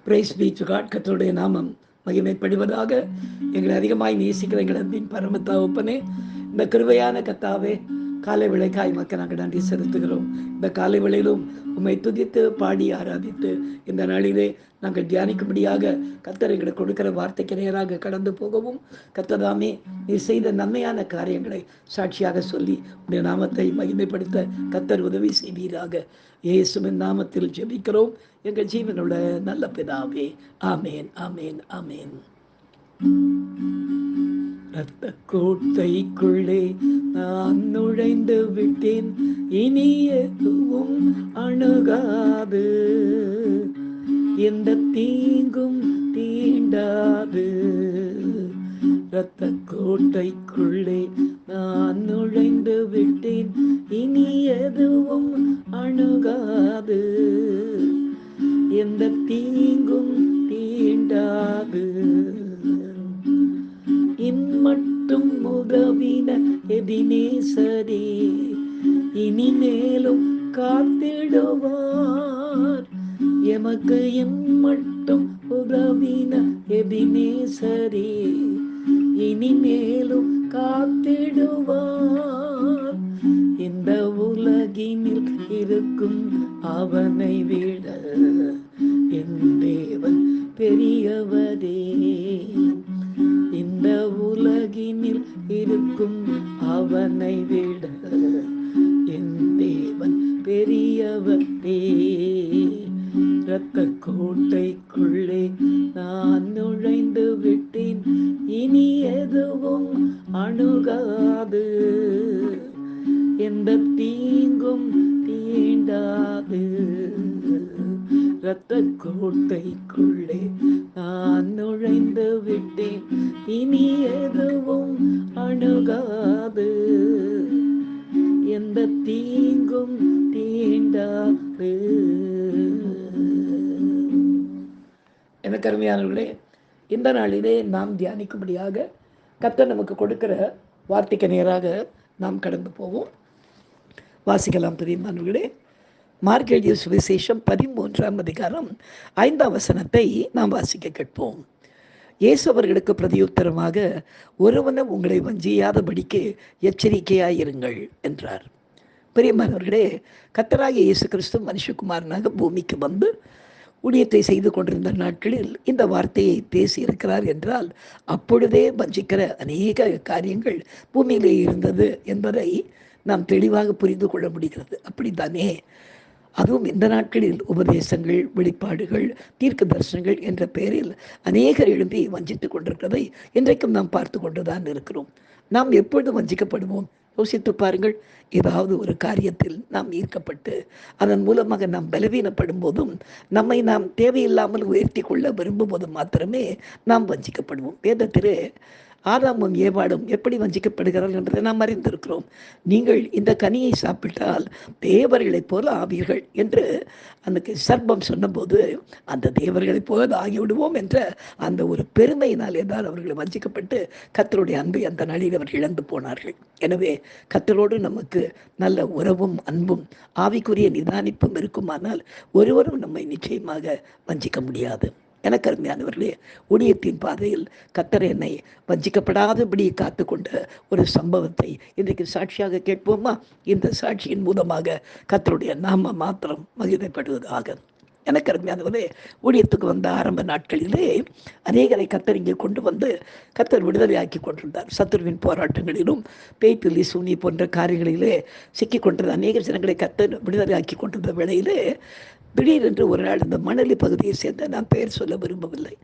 Price B to God. கர்த்தருடைய நாமம் மகிமைப்படுவதாக. எங்களை அதிகமாய் நேசிக்கிற எங்கள் அன்பின் பரம தகப்பனே, இந்த கிருபையான கர்த்தாவே, காலை விளைக்காய் மக்கள் நாங்கள் நன்றி செலுத்துகிறோம். இந்த காலை வேளையிலும் உம்மை துதித்து பாடி ஆராதித்து இந்த நாளிலே நாங்கள் தியானிக்கும்படியாக கர்த்தர் எங்களுக்கு கொடுக்கிற வார்த்தைக்கு நேராக கடந்து போகவும், கர்த்ததாமே நீ செய்த நன்மையான காரியங்களை சாட்சியாக சொல்லி உடைய நாமத்தை மகிமைப்படுத்த கர்த்தர் உதவி செய்வீராக. இயேசுவின் நாமத்தில் ஜெபிக்கிறோம் எங்கள் ஜீவனுள்ள நல்ல பிதாவே. ஆமேன், ஆமேன், ஆமேன். ரத்த கோட்டைக்குள்ளே நான் நுழைந்து விட்டேன், இனி எதுவும் அணுகாது, எந்த தீங்கும் தீண்டாது. ரத்த கோட்டைக்குள்ளே நான் நுழைந்து விட்டேன், இனி எதுவும் அணுகாது, எந்த தீங்கும் தீண்டாது. இன்மட்டும் உதவின எபினேசரே, இனிமேலும் காத்திடுவார். எமக்கு இன்மட்டும் உதவின எபினேசரே, இனிமேலும் காத்திடுவார். இந்த உலகினில் இருக்கும் அவனை விட என் தேவன் பெரியவரே. இந்த உலகினில் இருக்கும் அவனை விட என் தேவன் பெரியவரே. இரத்த கோட்டைக்குள்ளே நான் நுழைந்து விட்டேன், இனி எதுவும் அணுகாது, எந்த தீங்கும் தீண்டாது. இரத்த கோட்டைக்குள்ளே நான் நுழைந்து விட்டேன், இனி எதுவும் அணுகாது, எந்த தீங்கும் தீண்டாது. எனக்கு அருமையானவர்களே, இந்த நாளிலே நாம் தியானிக்கும்படியாக கர்த்தர் நமக்கு கொடுக்கிற வார்த்தைக்கு நேராக நாம் கடந்து போவோம். வாசிக்கலாம் பிரியமானவர்களே. மார்க் எழுதிய சுவிசேஷம் 13ஆம் அதிகாரம் 5ஆம் வசனத்தை நாம் வாசிக்க கேட்போம். இயேசு அவர்களுக்கு பிரதியுத்தரமாக, ஒருவனும் உங்களை வஞ்சியாதபடிக்கு எச்சரிக்கையாயிருங்கள் என்றார். பிரியமானவர்களே, கர்த்தராகிய இயேசு கிறிஸ்து மனுஷகுமாரனாக பூமிக்கு வந்து ஊழியத்தை செய்து கொண்டிருந்த நாட்களில் இந்த வார்த்தையை பேசியிருக்கிறார் என்றால், அப்பொழுதே வஞ்சிக்கிற அநேக காரியங்கள் பூமியிலே இருந்தது என்பதை நாம் தெளிவாக புரிந்து கொள்ள முடிகிறது. அப்படித்தானே? அதுவும் இந்த நாட்களில் உபதேசங்கள், வெளிப்பாடுகள், தீர்க்க தரிசனங்கள் என்ற பெயரில் அநேகர் எழும்பி வஞ்சித்துக் கொண்டிருக்கிறதை இன்றைக்கும் நாம் பார்த்து கொண்டுதான் இருக்கிறோம். நாம் எப்பொழுது வஞ்சிக்கப்படுவோம்? யோசித்து பாருங்கள். ஏதாவது ஒரு காரியத்தில் நாம் ஈர்க்கப்பட்டு அதன் மூலமாக நாம் பலவீனப்படும் போதும், நம்மை நாம் தேவையில்லாமல் உயர்த்தி கொள்ள விரும்பும் போதும் மாத்திரமே நாம் வஞ்சிக்கப்படுவோம். வேதத்திலே ஆதாமும் ஏவாளும் எப்படி வஞ்சிக்கப்படுகிறார்கள் என்பதை நாம் அறிந்திருக்கிறோம். நீங்கள் இந்த கனியை சாப்பிட்டால் தேவர்களைப் போல ஆவீர்கள் என்று அந்த சர்ப்பம் சொன்னபோது, அந்த தேவர்களைப் போல ஆகிவிடுவோம் என்ற அந்த ஒரு பெருமையினால் என்றால் அவர்கள் வஞ்சிக்கப்பட்டு கர்த்தருடைய அன்பை அந்த நாளில் அவர்கள் இழந்து போனார்கள். எனவே கர்த்தரோடு நமக்கு நல்ல உறவும் அன்பும் ஆவிக்குரிய நிதானிப்பும் இருக்குமானால் ஒருவரும் நம்மை நிச்சயமாக வஞ்சிக்க முடியாது. எனக்கு அருமையானவர்களே, ஊழியத்தின் பாதையில் கர்த்தர் என்னை வஞ்சிக்கப்படாதபடி காத்து கொண்ட ஒரு சம்பவத்தை இன்றைக்கு சாட்சியாக கேட்போமா? இந்த சாட்சியின் மூலமாக கர்த்தருடைய நாம மாத்திரம் மகிமைப்படுவதாக. எனக்கு அருமையானவர்களே, ஊழியத்துக்கு வந்த ஆரம்ப நாட்களிலே அநேகரை கர்த்தர் இங்கே கொண்டு வந்து கர்த்தர் விடுதலையாக்கி கொண்டிருந்தார். சத்துருவின் போராட்டங்களிலும் பேய்பில்லி சூனி போன்ற காரியங்களிலே சிக்கி கொண்டிருந்த அநேக ஜனங்களை கர்த்தர் விடுதலையாக்கி கொண்டிருந்த வேளையிலே திடீரென்று ஒரு நாள் இந்த மணலி பகுதியை சேர்ந்த, நான் பெயர் சொல்ல விரும்பவில்லை,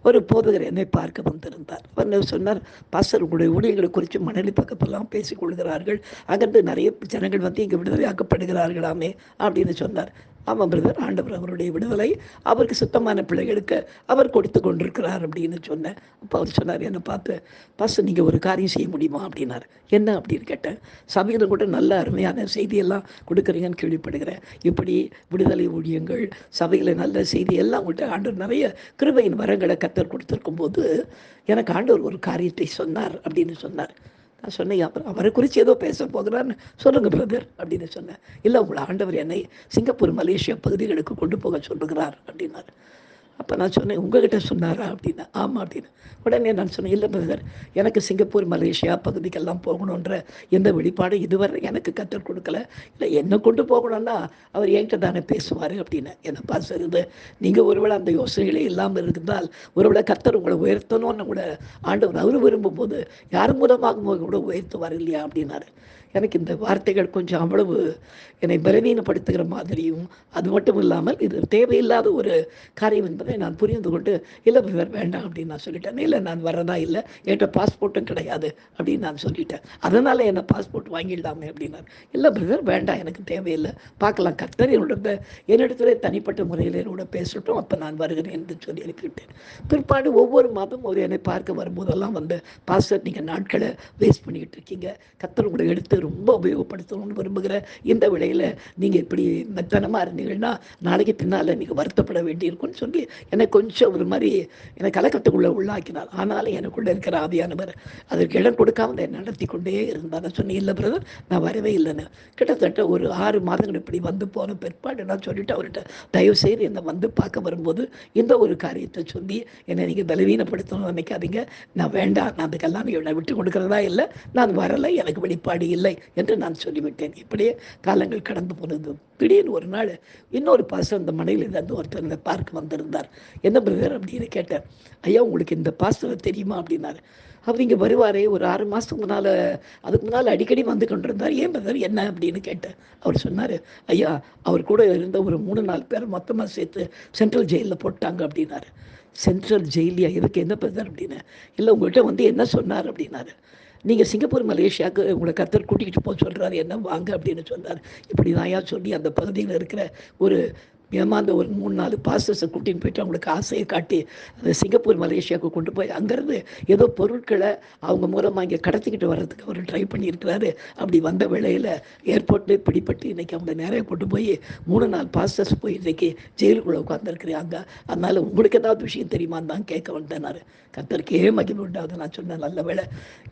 ஒரு போதகர் என்னை பார்க்க வந்திருந்தார். அவர் சொன்னார், பாஸ்டர், உங்களுடைய ஊழியர்களை குறித்து மணலி பக்கத்தெல்லாம் பேசிக் கொள்கிறார்கள், அங்கிருந்து நிறைய ஜனங்கள் வந்து இங்கே விடுதலையாக்கப்படுகிறார்களாமே அப்படின்னு சொன்னார். ஆமாம் பிரதர், ஆண்டவர் அவருடைய விடுதலை அவருக்கு சுத்தமான பிள்ளைகளுக்கு அவர் கொடுத்து கொண்டிருக்கிறார் அப்படின்னு சொன்னேன். அப்போ அவர் சொன்னார், என்னை பார்த்து, பாஸ்டர் நீங்கள் ஒரு காரியம் செய்ய முடியுமா அப்படின்னார். என்ன அப்படின்னு கேட்டேன். சபையில் கூட நல்ல அருமையான செய்தியெல்லாம் கொடுக்குறீங்கன்னு கேள்விப்படுகிறேன். இப்படி விடுதலை ஊழியங்கள், சபையில் நல்ல செய்தி எல்லாம் விட்டு ஆண்டவர் நிறைய கிருபையின் வரங்களை கர்த்தர் கொடுத்துருக்கும் போது எனக்கு ஆண்டவர் ஒரு காரியத்தை சொன்னார் அப்படின்னு சொன்னார். நான் சொன்னேன், அப்புறம் அவரை குறித்து ஏதோ பேச போகிறான்னு சொல்லுங்கள் பிரதர் அப்படின்னு சொன்னேன். இல்லை, உங்களை ஆண்டவர் என்னை சிங்கப்பூர், மலேசியா பகுதிகளுக்கு கொண்டு போக சொல்லுகிறார் அப்படின்னார். அப்போ நான் சொன்னேன், உங்ககிட்ட சொன்னாரா அப்படின்னா. ஆமாம் அப்படின்னு. உடனே நான் சொன்னேன், இல்லை பிரதர், எனக்கு சிங்கப்பூர் மலேசியா பகுதிக்கெல்லாம் போகணுன்ற எந்த வெளிப்பாடும் இதுவரை எனக்கு கற்றுக் கொடுக்கல. இல்லை என்னை கொண்டு போகணும்னா அவர் என்கிட்ட தானே பேசுவார் அப்படின்னு. என்னப்பா சொல்லுது, நீங்கள் ஒருவேளை அந்த யோசனைகளே இல்லாமல் இருந்தால் ஒருவேளை கர்த்தர் உங்களை உயர்த்தணும்னு கூட ஆண்டவர் அவர் விரும்பும்போது யார் மூலமாக கூட உயர்த்துவார் இல்லையா அப்படின்னாரு. எனக்கு இந்த வார்த்தைகள் கொஞ்சம் அவ்வளவு என்னை பலவீனப்படுத்துகிற மாதிரியும், அது மட்டும் இல்லாமல் இது தேவையில்லாத ஒரு காரியம் என்பதை நான் புரிந்து கொண்டு, இல்லை பிரதர் வேண்டாம் அப்படின்னு நான் சொல்லிட்டேன். இல்லை நான் வரதா இல்லை, என்கிட்ட பாஸ்போர்ட்டும் கிடையாது அப்படின்னு நான் சொல்லிட்டேன். அதனால் என்ன பாஸ்போர்ட் வாங்கிடலாமே அப்படின்னாரு. இல்லை பிரதர் வேண்டாம், எனக்கு தேவையில்லை, பார்க்கலாம், கர்த்தர் என்னிடத்துல தனிப்பட்ட முறையில் என்னோட பேசட்டும், அப்போ நான் வருகிறேன் என்று சொல்லி அனுப்பிவிட்டேன். பிற்பாடு ஒவ்வொரு மாதம் ஒரு என்னை பார்க்க வரும்போதெல்லாம் வந்து, பாஸ்டர் நீங்கள் நாட்களை வேஸ்ட் பண்ணிக்கிட்டு இருக்கீங்க, கர்த்தர் உங்களை எடுத்து ரொம்ப உபயோகப்படுத்தணும்னு விரும்புகிற இந்த விலையில் நீங்கள் இப்படி மெத்தனமாக இருந்தீங்கன்னா நாளைக்கு பின்னால் நீங்கள் வருத்தப்பட வேண்டியிருக்கும்னு சொல்லி என்னை கொஞ்சம் ஒரு மாதிரி என்னை கலக்கத்துக்குள்ளே உள்ளாக்கினார். ஆனாலும் எனக்குள்ளே இருக்கிற ஆவியானவர் அதற்கு இடம் கொடுக்காம என்னை நடத்தி கொண்டே இருந்தார். நான் சொன்னேன், இல்லை பிரதர் நான் வரவே இல்லைன்னு. கிட்டத்தட்ட ஒரு 6 மாதங்கள் இப்படி வந்து போன பிற்பாடு நான் சொல்லிவிட்டு அவர்கிட்ட, தயவு செய்து என்னை வந்து பார்க்க வரும்போது இந்த ஒரு காரியத்தை சொல்லி என்னை நீங்கள் பலவீனப்படுத்தணும்னு நினைக்காதீங்க, நான் வேண்டாம், நான் அதுக்கெல்லாம் என்னை விட்டு கொடுக்குறதா இல்லை, நான் வரலை, எனக்கு வெளிப்பாடு இல்லை என்று நான் சொல்லிவிட்டேன். இப்படியே காலங்கள் கடந்து போனது. திடீர்னு ஒரு நாள் இன்னொரு பாஸ்டர் அந்த மனையிலிருந்து ஒருத்தர் இந்த பார்க்க வந்திருந்தார். என்ன பிரதர் அப்படின்னு கேட்டேன். ஐயா உங்களுக்கு இந்த பாஸ்டரை தெரியுமா அப்படின்னாரு. அவர் இங்கே வருவாரே ஒரு 6 மாதத்துக்கு முன்னால், அதுக்கு முன்னால் அடிக்கடி வந்து கொண்டிருந்தார். ஏன் பிரதர் என்ன அப்படின்னு கேட்டேன். அவர் சொன்னார், ஐயா அவர் கூட இருந்த ஒரு 3-4 பேர் மொத்தமாக சேர்த்து சென்ட்ரல் ஜெயிலில் போட்டாங்க அப்படின்னாரு. சென்ட்ரல் ஜெயிலியா, எதுக்கு என்ன பிரதர் அப்படின்னு. இல்லை உங்கள்கிட்ட வந்து என்ன சொன்னார் அப்படின்னாரு. நீங்கள் சிங்கப்பூர் மலேசியாவுக்கு உங்களை கர்த்தர் கூட்டிகிட்டு போக சொல்கிறாரு, என்ன வாங்க அப்படின்னு சொன்னார். இப்படி தான் சொல்லி அந்த பகுதியில் இருக்கிற ஒரு ஏமாந்த ஒரு 3-4 பாஸ்டர்ஸை கூட்டின்னு போயிட்டு அவங்களுக்கு ஆசையை காட்டி அந்த சிங்கப்பூர் மலேசியாவுக்கு கொண்டு போய் அங்கேருந்து ஏதோ பொருட்களை அவங்க மூலமாக இங்கே கடத்திக்கிட்டு வர்றதுக்கு அவர் ட்ரை பண்ணியிருக்கிறாரு. அப்படி வந்த வேளையில் ஏர்போர்ட்லேயே பிடிப்பட்டு இன்றைக்கி அவங்கள நிறைய கொண்டு போய் 3-4 பாஸ்டர்ஸ் போய் இன்றைக்கி ஜெயிலுக்குள்ளே உட்காந்துருக்குறாங்க. அதனால் உங்களுக்கு ஏதாவது விஷயம் தெரியுமான்னு தான் கேட்க வந்தேனாரு. கர்த்தருக்கே மகிமை உண்டாவது. நான் சொன்னேன், நல்ல வேலை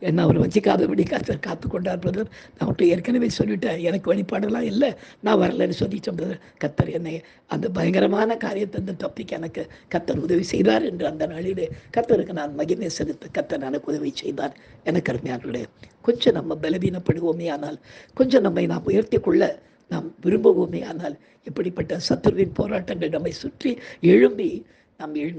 என்ன அவர் வச்சிக்காதபடி கர்த்தர் காத்து கொண்டார் பிரதர். நான் அவர்கிட்ட ஏற்கனவே சொல்லிவிட்டேன், எனக்கு வழிபாடெல்லாம் இல்லை, நான் வரலன்னு சொல்லிட்டேன் பிரதர். கர்த்தர் என்னை அந்த பயங்கரமான காரியத்தை அந்த டாபிக் எனக்கு கர்த்தர் உதவி செய்தார் என்று அந்த நாளிலே கர்த்தருக்கு நான் மகிமை செலுத்த கர்த்தர் எனக்கு உதவி செய்தார். எனக்கு அருமையானவர்களே, கொஞ்சம் நம்ம பலவீனப்படுவோமே ஆனால், கொஞ்சம் நம்மை நாம் உயர்த்தி கொள்ள நாம் விரும்புவோமே ஆனால், இப்படிப்பட்ட சத்துருவின் போராட்டங்கள் நம்மை சுற்றி எழும்பி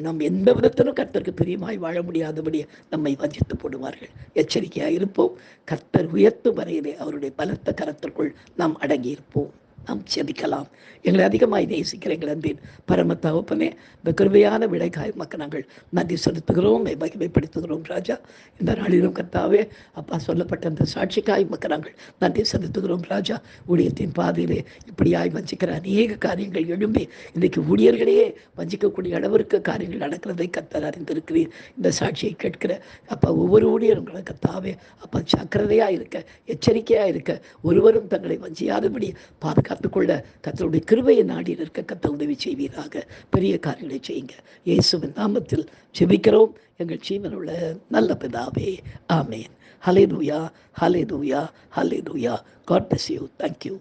நம் எந்த விதத்திலும் கர்த்தருக்கு பிரியமாய் வாழ முடியாதபடி நம்மை வஞ்சித்து போடுவார்கள். எச்சரிக்கையாக இருப்போம். கர்த்தர் உயர்த்தும் வரையிலே அவருடைய பலத்த கரத்திற்குள் நாம் அடங்கி இருப்போம். நாம் செபிக்கலாம். எங்களை அதிகமாய் நேசிக்கிற எங்கள் அன்பின் பரம தகப்பனே, இந்த கிருபையான விடைக்காய் மக்கள் நாங்கள் நன்றி செலுத்துகிறோம், மகிமைப்படுத்துகிறோம் ராஜா. இந்த நாளிலும் கர்த்தாவே அப்பா சொல்லப்பட்ட அந்த சாட்சிக்காய் மக்கள் நாங்கள் நன்றி செலுத்துகிறோம் ராஜா. ஊழியத்தின் பாதையிலே இப்படியாய் வஞ்சிக்கிற அநேக காரியங்கள் எழும்பி இன்றைக்கு ஊழியர்களையே வஞ்சிக்கக்கூடிய அளவிற்கு காரியங்கள் நடக்கிறதை கர்த்தர் அறிந்திருக்கிறீர். இந்த சாட்சியை கேட்கிற அப்பா ஒவ்வொரு ஊழியரும் கர்த்தாவே அப்பா ஜாக்கிரதையாக இருக்க, எச்சரிக்கையாக இருக்க, ஒருவரும் தங்களை வஞ்சியாதபடி பாதுகாத்துக்கொள்ள கர்த்தருடைய கிருபையை நாடி இருக்க கர்த்தர் உதவி செய்வீராக. பெரிய காரியங்களை செய்யுங்க. இயேசுவின் நாமத்தில் ஜெபிக்கிறோம் எங்கள் ஜீவனுள்ள நல்ல பிதாவே, ஆமேன். ஹல்லேலூயா, ஹல்லேலூயா, ஹல்லேலூயா. God bless you. Thank you.